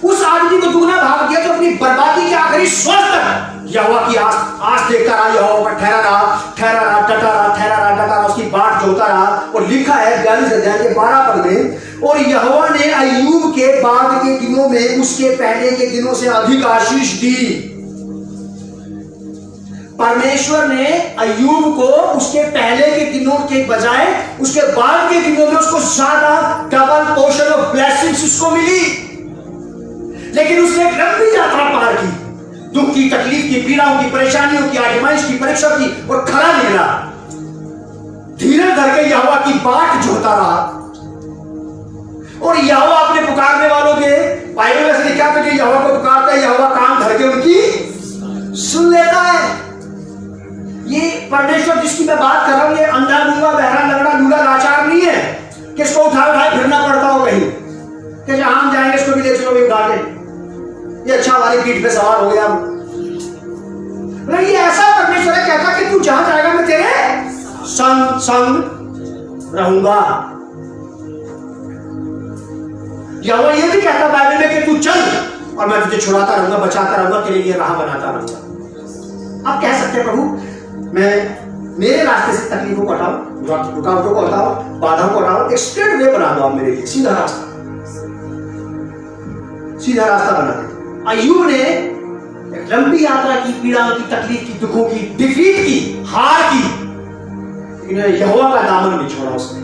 उस आदमी को दुगना भाग दिया जो अपनी बर्बादी के आखिरी श्वास तक यहोवा की आस देखता रहा, यहोवा पर ठहरा रहा, डटा रहा, उसकी बाट जोता रहा। और लिखा है 42 अध्याय के 12 पद में, और यहोवा ने अय्यूब के बाद के दिनों में उसके पहले के दिनों से अधिक आशीष दी। परमेश्वर ने अय्यूब को उसके पहले के दिनों के बजाय उसके बाद के दिनों में उसको ज्यादा डबल पोर्शन ऑफ ब्लेसिंग्स उसको मिली। लेकिन उसने एक लंबी यात्रा पार की, दुख की, तकलीफ की, पीड़ाओं की, परेशानियों की, आजमाइश की, परीक्षा की, और खड़ा निकला। धीरे धर के यहोवा की बाट जोता रहा। और यहोवा अपने पुकारने वालों के, बाइबल में से लिखा है कि यहोवा को पुकारता है, यहोवा कान धर के उनकी सुन लेता है। ये परमेश्वर जिसकी मैं बात कर रहा हूं, ये अंधा, गूंगा, बहरा, लंगड़ा, लूला, लाचार नहीं है कि इसको उठाए फिरना पड़ता हो कहीं कि जहां हम जाएंगे इसको भी ले चलो, भी उठा के, ये अच्छा हमारी पीठ पे सवार हो गया। ये ऐसा परमेश्वर है, कहता कि तू जहां जाएगा मैं तेरे संग रहूंगा। यहोवा ये भी कहता बाइबल में कि तू चल और मैं तुझे छुड़ाता रहूंगा, बचाता रहूंगा, तेरे लिए राह बनाता रहूंगा। आप कह सकते हैं प्रभु मैं मेरे रास्ते से तकलीफों को हटाओ, रुकावटों को हटाओ, बाधाओं को हटाओ, एक स्ट्रेट वे बना दो आप मेरे लिए, सीधा रास्ता बना दे। अय्यूब ने एक लंबी यात्रा की, पीड़ाओं की, तकलीफ की, दुखों की, डिफीट की, हार की, लेकिन यहोवा का दामन नहीं छोड़ा उसने,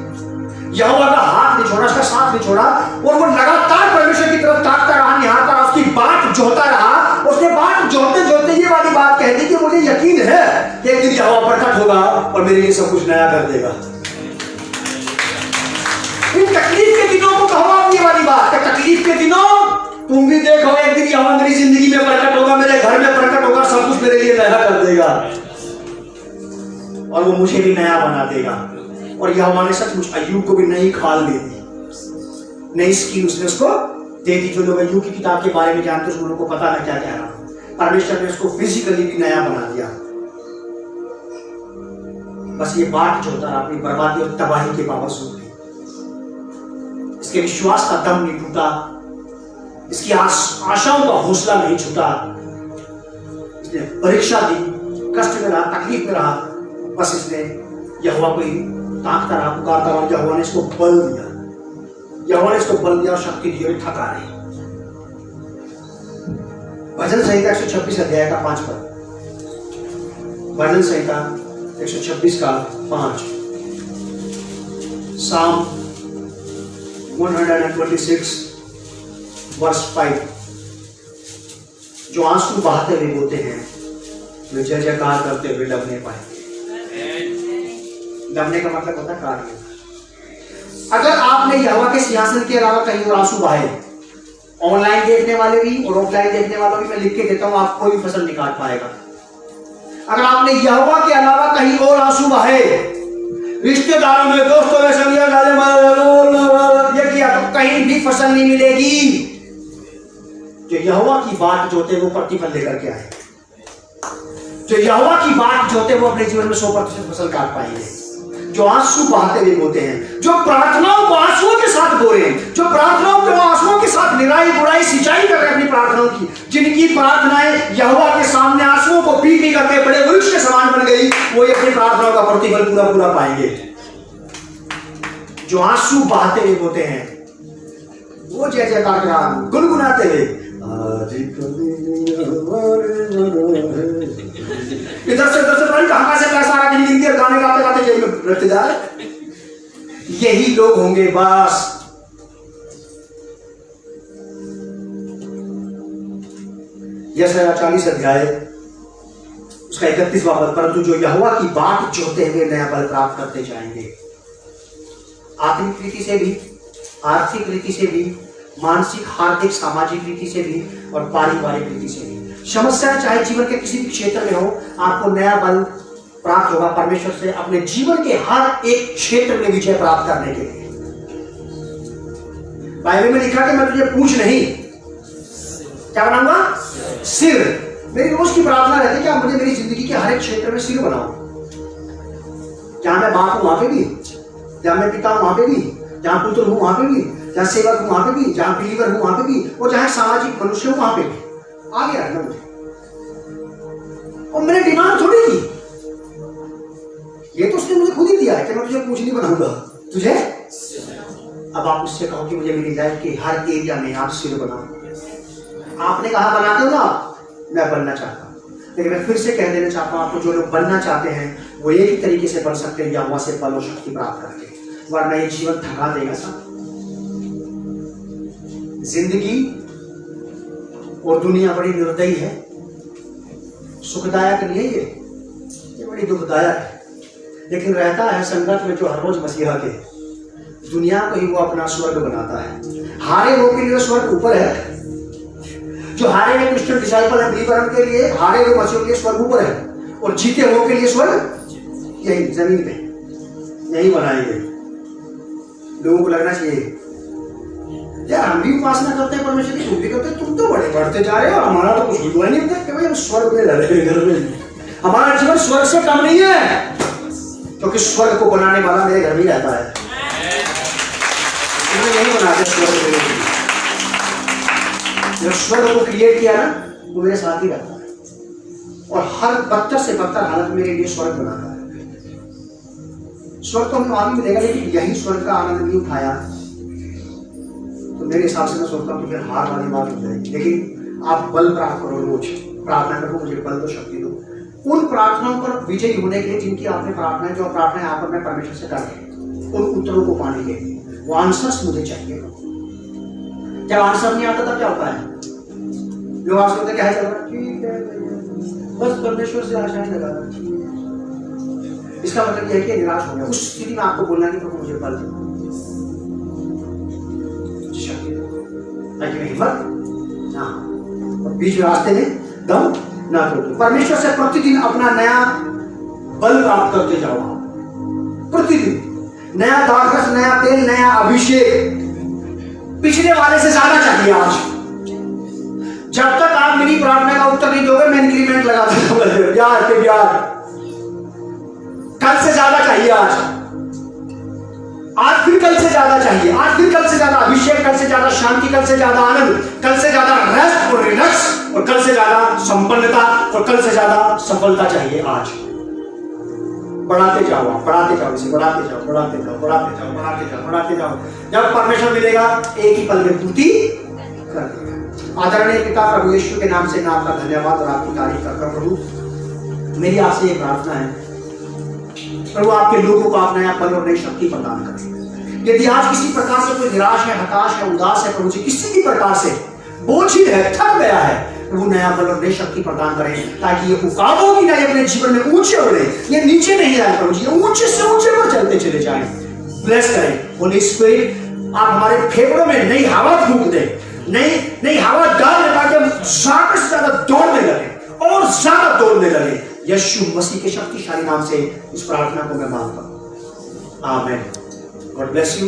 यहोवा का हाथ नहीं छोड़ा, उसका साथ नहीं छोड़ा। और वो लगातार परमेश्वर की तरफ ताकता रहा, निहारता रहा, उसकी बाट जोता रहा। उसने बाट जोते जोते ये वाली बात कह दी कि मुझे यकीन है कि एक दिन यहोवा प्रकट होगा और मेरे लिए सब कुछ नया कर देगा। बात कि तकलीफ के दिनों तुम भी देखो एक दिन यहोवा मेरी जिंदगी में प्रकट होगा, मेरे घर में प्रकट होगा, सब कुछ मेरे लिए नया कर देगा और वो मुझे भी नया बना देगा। और यहोवा ने सचमुच अय्यूब को भी नई खाल दे दी, नई स्किन उसने उसको दे दी। जो लोग अय्यूब की किताब के बारे में जानते हैं उन लोगों को पता है क्या कह रहा हूं। परमेश्वर ने उसको फिजिकली भी नया बना दिया। बस ये बाट जो होता है अपनी बर्बादी और तबाही के बावजूद भी इसके विश्वास का दम नहीं टूटा, इसकी आशाओं का हौसला नहीं छूटा। इसने परीक्षा दी, कष्ट में रहा, तकलीफ में रहा, बस इसने यहोवा को ही ताकता रहा, पुकारता रहा। यहोवा ने इसको बल दिया, यहोवा ने इसको बल दिया और शक्ति दी और थका नहीं। भजन संहिता 126 अध्याय का 5 पद, भजन संहिता 126 का 5, साम 126 वर्ष 5। जो आंसू बहाते हुए बोते हैं वे जय जयकार करते हुए लबने पाएंगे। लबने का मतलब होता है काटने। अगर आपने यहोवा के सिंहासन के अलावा कहीं और आंसू बहाए, ऑनलाइन देखने वाले भी और ऑफलाइन देखने वालों भी, मैं लिख के देता हूं, आप कोई फसल नहीं काट पाएगा। अगर आपने यहोवा के अलावा कहीं और आंसू बहाए, रिश्तेदारों में, दोस्तों में, संगिया ये किया, तो कहीं भी फसल नहीं मिलेगी। जो यहोवा की बात जोते वो प्रतिफल लेकर के आए, जो यहोवा की बात जोते वो अपने जीवन में 100% फसल काट पाएंगे। जो आंसू बहाते हुए बोते हैं, जो प्रार्थनाओं को आंसुओं के साथ बो रहे हैं, जो प्रार्थनाओं को आंसुओं के साथ निराई गुड़ाई सिंचाई कर रहे हैं अपनी प्रार्थनाओं की, जिनकी प्रार्थनाएं यहोवा के सामने आंसुओं को पी पी करके बड़े वृक्ष के समान बन गई, वो अपनी प्रार्थनाओं का प्रतिफल पूरा पूरा पाएंगे। जो आंसू बहाते हुए बोते हैं वो जय जयकार करा गुनगुनाते हुए, इधर से उधर से पता नहीं कहां से पैसा आ रहा है, गाने गाते गाते जेब में रखते जा रहे। यही लोग होंगे बस। यशायाह 40 अध्याय उसका 31वां पद, परंतु जो यहोवा की बात जोते हुए नया बल प्राप्त करते जाएंगे। आत्मिक रीति से भी, आर्थिक रीति से भी, मानसिक, हार्दिक, सामाजिक रीति से भी और पारिवारिक रीति से भी। समस्या चाहे जीवन के किसी भी क्षेत्र में हो, आपको नया बल प्राप्त होगा परमेश्वर से अपने जीवन के हर एक क्षेत्र में विजय प्राप्त करने के लिए। बाइबल में लिखा कि मैं तुझे पूंछ नहीं, क्या बनाऊंगा? सिर। मेरी रोज की प्रार्थना रहती है कि आप मुझे मेरी जिंदगी के हर एक क्षेत्र में सिर बनाओ। जहां मैं बाप हूं वहां पे भी, जहां मैं पिता हूं वहां पे भी, जहां पुत्र हूं वहां पे भी, जहां सेवक हूं वहां पे भी, जहां बिलीवर हूं वहां पे भी, और जहां सामाजिक मनुष्य हूं वहां पे भी। आगे रखना मुझे, और मैंने डिमांड थोड़ी की, ये तो उसने मुझे खुद ही दिया है कि मैं तुझे पूछ नहीं बनाऊंगा, तुझे। अब आप उससे कहो कि मुझे मेरी लाइफ के हर एरिया में आप सिर बनाओ। आपने कहा बनाते हो ना, मैं बनना चाहता हूं, लेकिन मैं फिर से कह देना चाहता हूं आपको, जो लोग बनना चाहते हैं वो एक ही तरीके से बन सकते हैं, यहोवा से बल और शक्ति प्राप्त करके, वरना ये जीवन थका देगा सब। जिंदगी और दुनिया बड़ी निर्दयी है, सुखदायक नहीं है, ये बड़ी दुखदायक है, लेकिन रहता है संगत में जो हर रोज मसीहा के, दुनिया को ही वो अपना स्वर्ग बनाता है। हारे हुए के लिए स्वर्ग ऊपर है, जो हारे हुए क्रिश्चियन डिसाइपल है, बिलीवर के लिए हारे हुए मसीह के लिए स्वर्ग ऊपर है, और जीते हुए के लिए स्वर्ग यही जमीन पे, यही बनाएंगे। लोगों को लगना चाहिए यार हम भी उपासना करते हैं परमेश्वर की, तुम भी करते हैं, तुम तो बड़े बढ़ते जा रहे हो, हमारा तो कुछ हुआ नहीं होता कि भाई हम स्वर्ग में रह रहे घर में। हमारा जीवन स्वर्ग से कम नहीं है, क्योंकि स्वर्ग को बनाने वाला मेरे घर में रहता है। नहीं बनाते स्वर्ग के लिए, जो स्वर्ग को क्रिएट किया ना वो मेरे साथ ही रहता है, और हर बदतर से बदतर हालत मेरे लिए स्वर्ग बनाता है। स्वर्ग तो हमें आगे मिलेगा, लेकिन यही स्वर्ग का आनंद नहीं उठाया तो मेरे हिसाब से मैं सोचता हूँ कि फिर हार वाली बात हो जाएगी। लेकिन आप बल प्राप्त करो, रोज प्रार्थना करो, मुझे बल तो शक्ति दो उन प्रार्थनाओं पर विजयी होने के लिए जिनकी आपने प्रार्थनाएं, जो प्रार्थनाएं आप अपने परमेश्वर से कर रहे हैं, उन उत्तरों को पाने के लिए वो आंसर्स मुझे चाहिए। जब आंसर नहीं आता तब क्या होता है? लोग आंसर होते क्या है, ठीक है बस परमेश्वर से आशाएं लगा, इसका मतलब यह है कि निराश हो गया। उस स्थिति में आपको बोलना कि प्रभु मुझे बल दो, शक्ति ताकि मैं हिम्मत ना और बीच रास्ते में दम ना तोड़ो। परमेश्वर से प्रतिदिन अपना नया बल प्राप्त करते जाओ। प्रतिदिन नया दाखरस, नया तेल, नया अभिषेक पिछले वाले से ज्यादा चाहिए आज। जब तक आप मेरी प्रार्थना का उत्तर नहीं दोगे मैं इंक्रीमेंट लगा दूंगा, ब्याज पे ब्याज। कल से ज्यादा चाहिए आज फिर कल से ज्यादा चाहिए, आज फिर कल से ज्यादा अभिषेक, कल से ज्यादा शांति, कल से ज्यादा आनंद, कल से ज्यादा रेस्ट और रिलैक्स, और कल से ज्यादा संपन्नता, और कल से ज्यादा सफलता चाहिए आज। बढ़ाते जाओ, बढ़ाते जाओ, इसे बढ़ाते जाओ, बढ़ाते जाओ, बढ़ाते जाओ, बढ़ाते जाओ, बढ़ाते जाओ। जब परमेश्वर मिलेगा एक ही पल में पूर्ति कर देगा। आदरणीय पिता प्रभु यीशु के नाम से मैं आपका धन्यवाद और आपकी तारीफ करता हूं। प्रभु मेरी आपसे ये प्रार्थना है, प्रभु आपके लोगों को आप नया पल और नई शक्ति प्रदान करें। यदि आज किसी प्रकार से कोई निराश है, हताश है, उदास है, प्रभु जी किसी भी प्रकार से बोझिल है, थक गया है, प्रभु नया बल और नई शक्ति प्रदान करें, ताकि ये उकाबों की नहीं अपने जीवन में ऊंचे उड़े, ये नीचे नहीं आए प्रभु जी, ये ऊंचे से ऊंचे पर चलते चले जाएं। ब्लेस करें होली स्पिरिट, आप हमारे फेफड़ों में नई हवा फूंक दें, नई हवा डाल दें, ताकि हम ज्यादा से ज्यादा दौड़ने लगे और ज्यादा दौड़ने लगे। यीशु मसीह के शक्तिशाली नाम से इस प्रार्थना को मैं मांगता हूं, आमीन। God bless you.